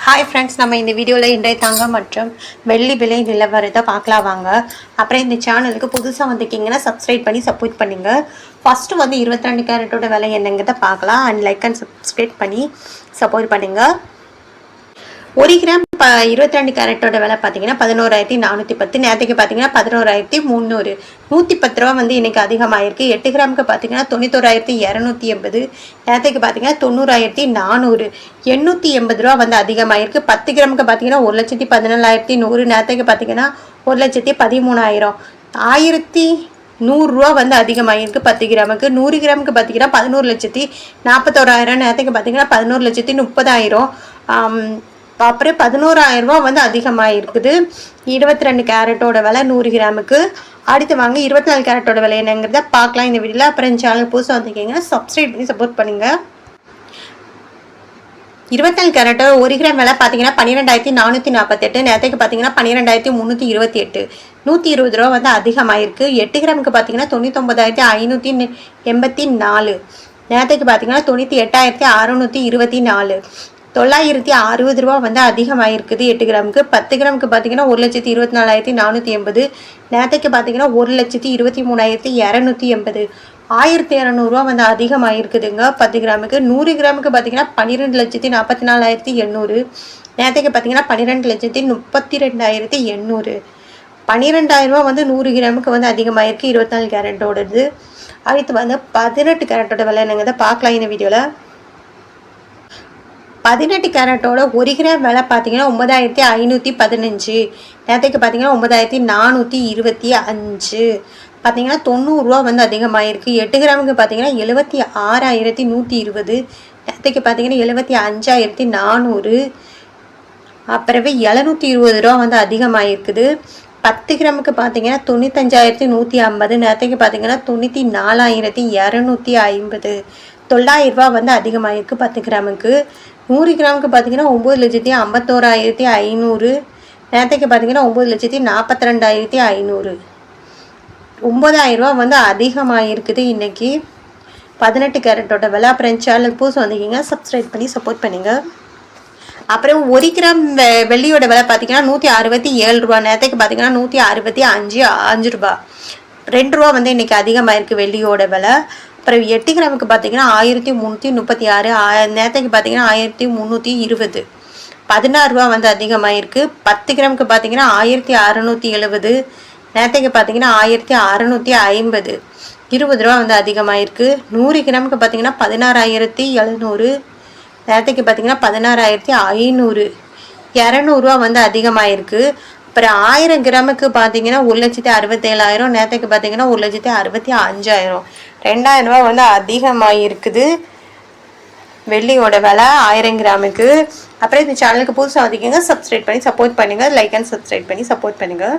Hi friends, நம்ம இந்த வீடியோவில் இன்றைய தங்கம் மற்றும் வெள்ளி விலை நிலவரத்தை பார்க்கலாம் வாங்க. அப்புறம் இந்த சேனலுக்கு புதுசாக வந்திருக்கீங்கன்னா சப்ஸ்கிரைப் பண்ணி சப்போர்ட் பண்ணுங்கள். ஃபஸ்ட்டு வந்து 22 கேரட்டோட விலை என்னங்கிறத பார்க்கலாம். அண்ட் லைக் அண்ட் சப்ஸ்கிரைப் பண்ணி சப்போர்ட் பண்ணுங்கள். 1 கிராம் 22 கேரட்டோட விலை பார்த்தீங்கன்னா 11,410. நேற்றுக்கு பார்த்தீங்கன்னா 11,300. 110 ரூபா வந்து இன்றைக்கி அதிகமாகிருக்கு. 8 கிராமுக்கு பார்த்தீங்கன்னா 91,280. நேற்றுக்கு பார்த்தீங்கன்னா 90,400. 880 ரூபா வந்து அதிகமாகிருக்கு. 10 கிராமுக்கு பார்த்தீங்கன்னா 1,14,100. நேற்றுக்கு பார்த்தீங்கன்னா 1,13,000. 1,100 ரூபா வந்து அதிகமாகிருக்கு 10 கிராமுக்கு. 100 கிராமுக்கு பார்த்தீங்கன்னா 11,41,000. நேற்றுக்கு பார்த்தீங்கன்னா 11,30,000. அப்புறம் 11,000 ரூபா வந்து அதிகமாக இருக்குது. 22 கேரட்டோட விலை 100 கிராமுக்கு. அடுத்து வாங்க 24 கேரட்டோட விலை என்னங்கிறத பார்க்கலாம் இந்த வீடியோவில். அப்புறம் சேனல் புதுசாக வந்திருக்கீங்கன்னா சப்ஸ்கிரைப் பண்ணி சப்போர்ட் பண்ணுங்கள். 24 கேரட்டோட 1 கிராம் விலை பார்த்தீங்கன்னா 12,448. நேற்றுக்கு பார்த்தீங்கன்னா 12,328. 120 ரூபா வந்து அதிகமாகிருக்கு. 8 கிராமுக்கு பார்த்தீங்கன்னா 99,584. நேற்றுக்கு பார்த்தீங்கன்னா 98,624. 960 ரூபா வந்து அதிகமாகிருக்குது 8 கிராமுக்கு. 10 கிராமுக்கு பார்த்தீங்கன்னா 1,24,480. நேற்றுக்கு பார்த்தீங்கன்னா 1,23,280. 1,200 ரூபா வந்து அதிகமாகிருக்குதுங்க 10 கிராமுக்கு. 100 கிராமுக்கு பார்த்தீங்கன்னா 12,44,800. நேற்றுக்கு பார்த்தீங்கன்னா 12,32,800. 12,000 ரூபா வந்து 100 கிராமுக்கு வந்து அதிகமாகிருக்கு 24 கேரட்டோடது. அடுத்து வந்து 18 கேரட்டோட விலை என்னங்கிறத பார்க்கலாம் இந்த வீடியோவில். 18 கேரட்டோட 1 கிராம் விலை பார்த்தீங்கன்னா 9,515. நேற்றுக்கு பார்த்தீங்கன்னா 9,425. பார்த்தீங்கன்னா 90 ரூபா வந்து அதிகமாகிருக்கு. 8 கிராமுக்கு பார்த்தீங்கன்னா 76,120. நேற்றுக்கு பார்த்தீங்கன்னா 75,400. அப்புறவே 720 ரூபா வந்து அதிகமாகிருக்குது. 10 கிராமுக்கு பார்த்தீங்கன்னா 95,150. நேற்றுக்கு பார்த்தீங்கன்னா 94,250. 900 ரூபா வந்து அதிகமாகிருக்கு 10 கிராமுக்கு. 100 கிராமுக்கு பார்த்தீங்கன்னா 9,51,500. நேற்றுக்கு பார்த்தீங்கன்னா 9,42,500. 9,000 ரூபா வந்து அதிகமாகிருக்குது இன்றைக்கி 18 கேரட்டோட விலை. அப்புறம் சேனல் புதுசு வந்தீங்க சப்ஸ்கிரைப் பண்ணி சப்போர்ட் பண்ணுங்கள். அப்புறம் 1 கிராம் வெள்ளியோட விலை பார்த்தீங்கன்னா 167 ரூபா. நேற்றுக்கு பார்த்தீங்கன்னா 165 ரூபா. 2 ரூபா வந்து இன்றைக்கி அதிகமாகிருக்கு வெள்ளியோட விலை. அப்புறம் 8 கிராமுக்கு பார்த்தீங்கன்னா 1,336. நேற்றுக்கு பார்த்தீங்கன்னா 1,320. 16 ரூபா வந்து அதிகமாகிருக்கு. 10 கிராமுக்கு பார்த்தீங்கன்னா 1,670. நேற்றுக்கு பார்த்தீங்கன்னா 1,650. 20 ரூபா வந்து அதிகமாகிருக்கு. 100 கிராமுக்கு பார்த்தீங்கன்னா 16,700. நேற்றுக்கு பார்த்தீங்கன்னா 16,500. 200 ரூபா வந்து அதிகமாகிருக்கு. அப்புறம் 1000 கிராமுக்கு பார்த்தீங்கன்னா 1,67,000. நேற்றுக்கு பார்த்தீங்கன்னா 1,65,000. 2,000 ரூபா வந்து அதிகமாகிருக்குது வெள்ளியோட விலை 1000 கிராமுக்கு. அப்புறம் இந்த சேனலுக்கு புதுசாக வந்திருக்கீங்க சப்ஸ்கிரைப் பண்ணி சப்போர்ட் பண்ணுங்கள். லைக் அண்ட் சப்ஸ்கிரைப் பண்ணி சப்போர்ட் பண்ணுங்கள்.